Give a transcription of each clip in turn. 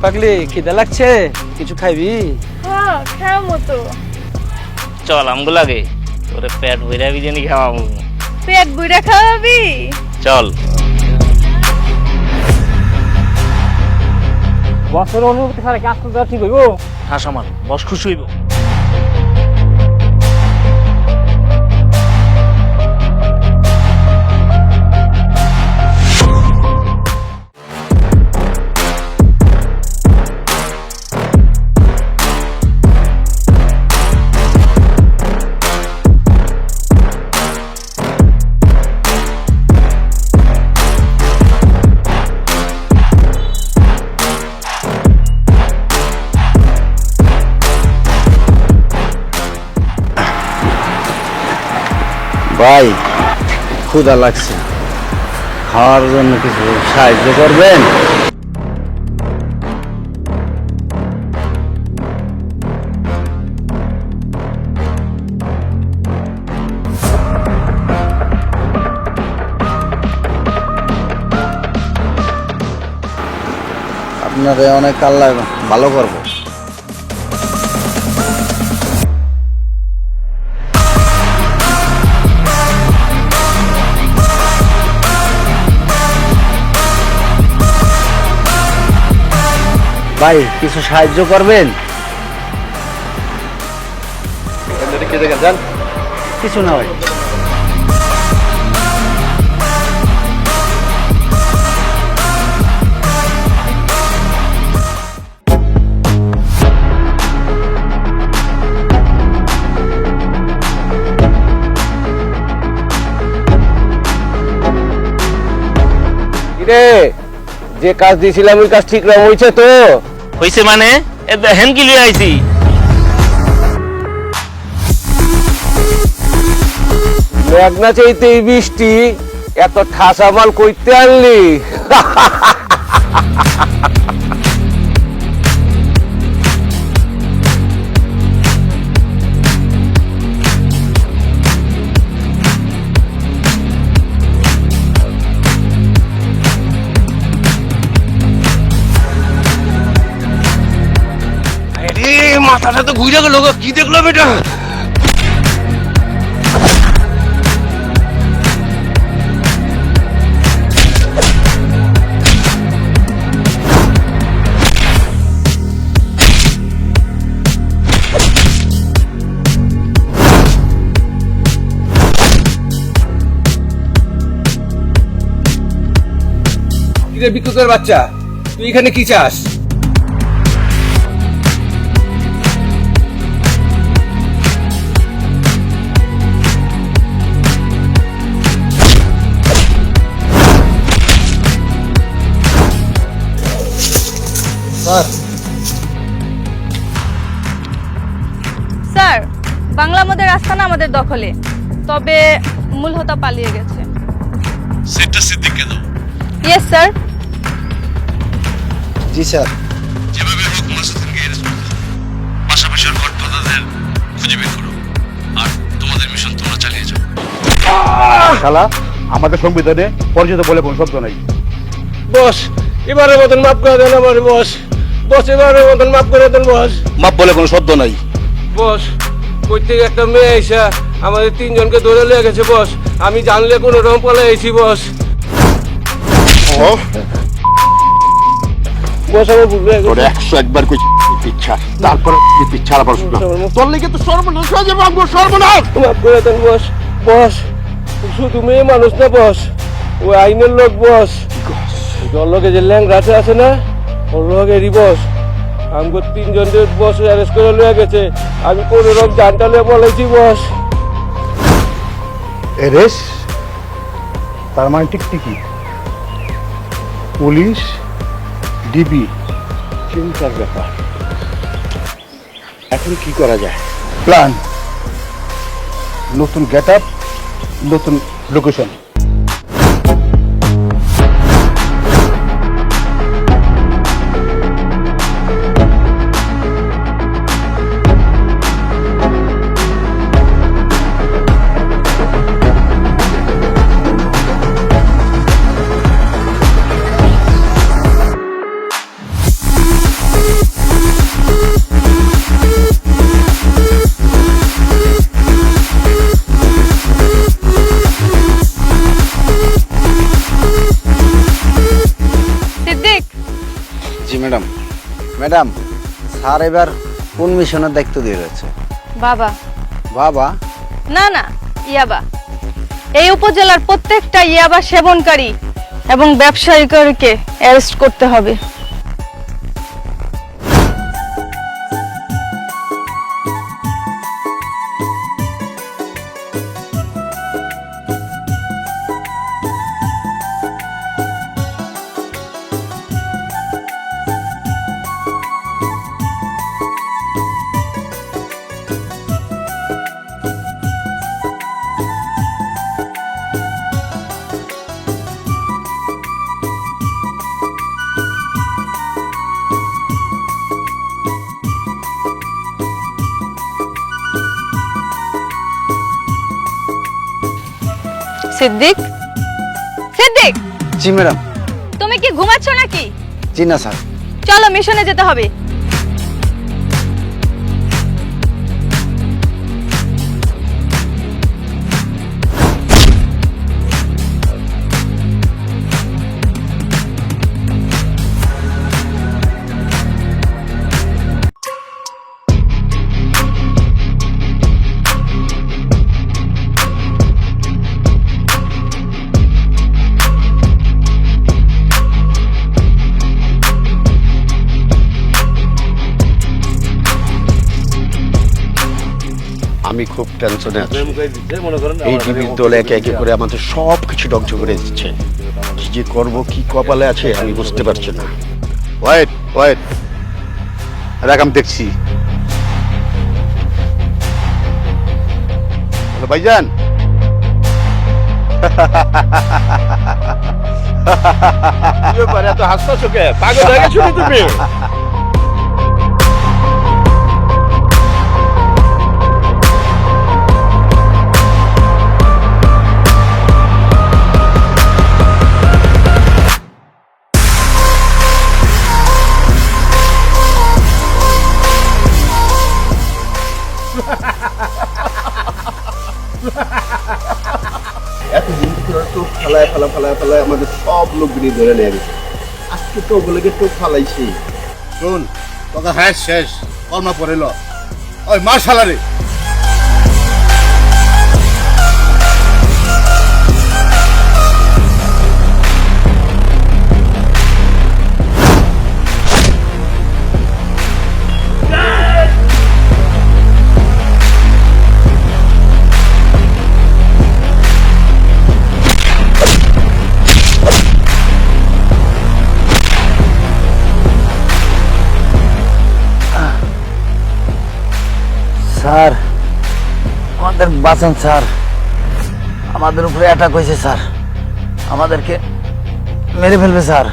পাগলি খিদে লাগছে, কিছু খাইবি? হ্যাঁ খাওয়ামো তো। চল আমগো লাগে তোরে পেট ভইরা বিরিয়ানি খাওয়াবো। পেট বুইড়া খাওয়াবি? চল। বসের অনুমতি ছাড়া কাজ করতে ঠিক হইব? হাস আমার বস খুশি হইব। ভাই ক্ষুধা লাগছে, খাওয়ার জন্য কিছু সাহায্য করবেন? আপনারে অনেক আল্লাহ ভালো করবো। ভাই কিছু সাহায্য করবেন? কিছু না ভাই। যে কাজ দিয়েছিলাম ওই কাজ ঠিক রকম হয়েছে তো? হইছে মানে এ দেখেন কি লিয়ে আইছি। মেঘনা চাইতে এই বৃষ্টি, এত ঠাসা মাল কইতে আনলি? মাথাটা তো ঘুরে গেল, কি দেখলাম এটা? বিকুকের বাচ্চা, তুই এখানে কি চাস? স্যার, বাংলা মোদের আস্তানা আমাদের দখলে, তবে মূল হোতা পালিয়ে গেছে। সেটা সিদ্দিককে দাও। Yes sir. জি স্যার। যেভাবে হোক মাসুদকে অ্যারেস্ট করো, পাশাপাশি ওর গডফাদারদের খুঁজে বের করো, আর তোমাদের মিশন তোমরা চালিয়ে যাও। শালা, আমাদের সংবিধানে পরিচিত বলে কোন শব্দ নাই। বস, এবারের মতন মাফ করে দেন আমার বস। বসে বারের মতন মাফ করে দেন বস। মাপ বলে কোনো শব্দ নাই। বস কই থেকে একটা মেয়ে এসা আমাদের তিনজনকে ধরে লিয়ে গেছে বস। আমি জানলে কোনো রকম পলে এসি বস। বস আমার ভুল হয়ে তোর গেছে। 100 একবার কই পিচ্ছা, তারপর পিচ্ছা আবার শোনা। তোর লেগে তো সর্বনাশ হয়ে যাবে, আমগো সর্বনাশ। মাফ করে দেন বস। বস শুধু মেয়ে মানুষ না বস, ও আইনের লোক বস। ওর লগে যে ল্যাংরাতে আছে না, ওর লগেরই বস। আমগো তিনজনদের বস অ্যারেস্ট করে লয়ে গেছে। আমি কোনো রকম জানটা লিয়ে বলেছি বস। এরেস তার মানে টিকটিকি, পুলিশ, ডিবি, চিন্তার ব্যাপার। এখন কি করা যায়? প্ল্যান, নতুন গেট আপ, নতুন লোকেশন। সিদ্দিক, জি ম্যাডাম। ম্যাডাম, স্যার এবার কোন মিশনের দায়িত্ব দিয়ে রয়েছে? বাবা। বাবা? না না, ইয়াবা। এই উপজেলার প্রত্যেকটা ইয়াবা সেবনকারী এবং ব্যবসায়ীকে অ্যারেস্ট করতে হবে। সিদ্দিক, সিদ্দিক, জি ম্যাডাম। তুমি কি ঘুমাচ্ছ নাকি? জি না স্যার। চলো মিশনে যেতে হবে। আমি খুব টেনশনে আছি। এই ডিবির দল একে একে করে আমাদের সব কিছু ধ্বংস করে দিচ্ছে। কি যে করবো, কি কপালে আছে আমি বুঝতে পারছি না। ওয়েট ওয়েট, দেখ আমি দেখছি। হ্যালো ভাইজান। কি ব্যাপার, এত হাসছো কে? পাগল হয়ে গেছো তুমি? এতদিন ধরে তো ফালায় আমাদের সব লোকগুলি ধরে নিয়ে গেছে। আজকে তো ওগুলোকে তো ফালাইছি। শোন, তোকে হ্যাঁ শেষ কলমা পড়ে ল। ওই মার শালারে। স্যার আমাদের বাঁচান স্যার, আমাদের উপরে অ্যাটাক হয়েছে স্যার, আমাদেরকে মেরে ফেলবে স্যার।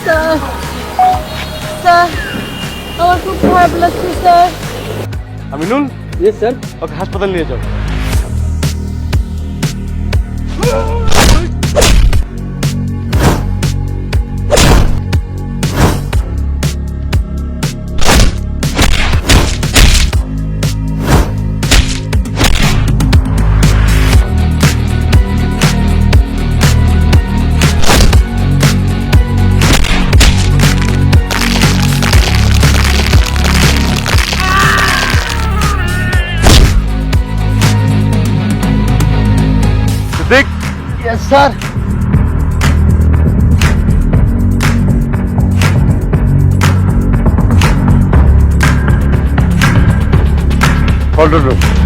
স্যার স্যার আমার খুব খারাপ লাগছে স্যার। আমিনুল, ইয়েস স্যার, ওকে হাসপাতাল নিয়ে যাও। দেখ, ইয়েস স্যার। Control room.